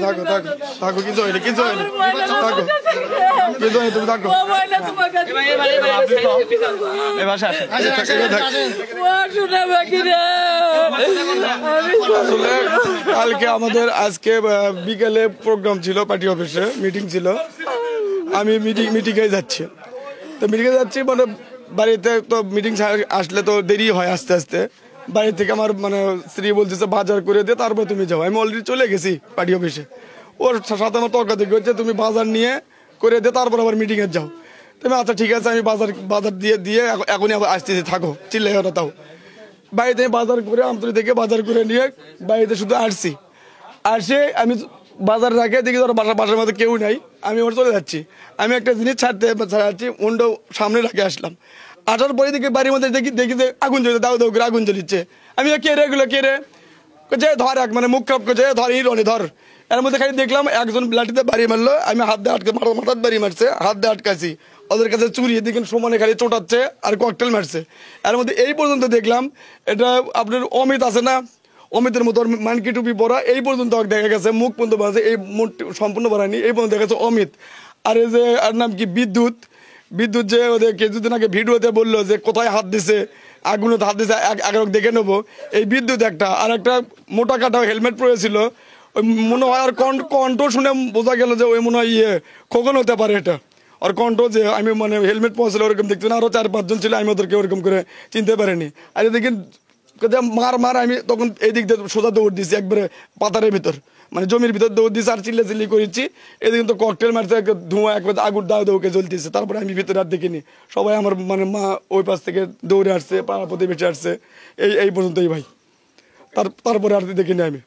থাকো থাকো থাকো কিছু হয়নি কিছু হয়নি থাকো কিছু হয়নি তুমি থাকো আসলে কালকে আমাদের আজকে বিকেলে প্রোগ্রাম ছিল পার্টি অফিসে মিটিং ছিল আমি মিটিংয়ে যাচ্ছি তো মিটিংয়ে যাচ্ছি মানে বাড়িতে তো মিটিং আসলে তো দেরি হয় আস্তে আস্তে বাড়ি থেকে আমার মানে স্ত্রী বলতেছে বাজার করে দিয়ে তারপর তুমি যাও আমি অলরেডি চলে গেছি পার্টি অফিসে ওর সাথে আমার তর্কাতর্কি হচ্ছে তুমি বাজার নিয়ে করে দিয়ে তারপর আবার মিটিংয়ে যাও তুমি আচ্ছা ঠিক আছে আমি বাজার দিয়ে এখনই আবার আসতেছি থাকো চিল্লাই ওরা তাও বাড়িতে বাজার করে আমতলি থেকে বাজার করে নিয়ে বাড়িতে শুধু আসছি আমি বাজার রাখে দেখি ধরো বাসার মধ্যে কেউ নাই আমি ওর চলে যাচ্ছি আমি একটা জিনিস ছাড়তে যাচ্ছি উন্ডো সামনে রাখে আসলাম আসার পরে দেখি বাড়ির মধ্যে দেখি যে আগুন জ্বলছে দাও দাও করে আগুন জ্বলিচ্ছে আমি কে রে এগুলো কে রে যে ধর এক মানে মুখ খারাপ করছে ধর হিরোনি ধর এর মধ্যে খালি দেখলাম একজন লাঠিতে বাড়ি মারলো আমি হাত দিয়ে আটকে মাথার বাড়ি মারছে হাত দিয়ে আটকাছি ওদের কাছে চুরি এদিকে সমানে খালি চোটাচ্ছে আর ককটেল মারছে এর মধ্যে এই পর্যন্ত দেখলাম এটা আপনার অমিত আছে না অমিতের মতো মানকি টুপি পরা এই পর্যন্ত দেখা গেছে মুখ পর্যন্ত বাজে এই সম্পূর্ণ বাড়ায়নি এই পর্যন্ত দেখা গেছে অমিত আর এই যে আর নাম কি বিদ্যুৎ যে ওদের কিছুদিন আগে ভিডিওতে বললো যে কোথায় হাত দিছে আগুনে হাত দিছে আগে দেখে নেবো এই বিদ্যুৎ একটা আর একটা মোটা কাটা হেলমেট পরেছিল ওই মনে হয় আর কণ্ঠ শুনে বোঝা গেল যে ওই মনে হয় খোকন হতে পারে এটা আর কণ্ঠ যে আমি মানে হেলমেট পরেছিল ওরকম দেখতে না আরো 4-5 জন ছিল আমি ওদেরকে ওরকম করে চিনতে পারিনি আর দেখেন মার আমি তখন এই দিক দিয়ে সোজা দৌড় দিয়েছি একবারে পাতারের ভিতর মানে জমির ভিতর দৌড় দিয়েছি আর চিল্লি করেছি এদিকে তো ককটেল মারছে ধোঁয়া একবার আগুন দাউকে জ্বলতেছে তারপরে আমি ভিতরে আর দেখিনি সবাই আমার মানে মা ওই পাশ থেকে দৌড়ে আসছে পাড়া প্রতিবেশী আসছে এই পর্যন্তই ভাই তারপরে আর দেখিনি আমি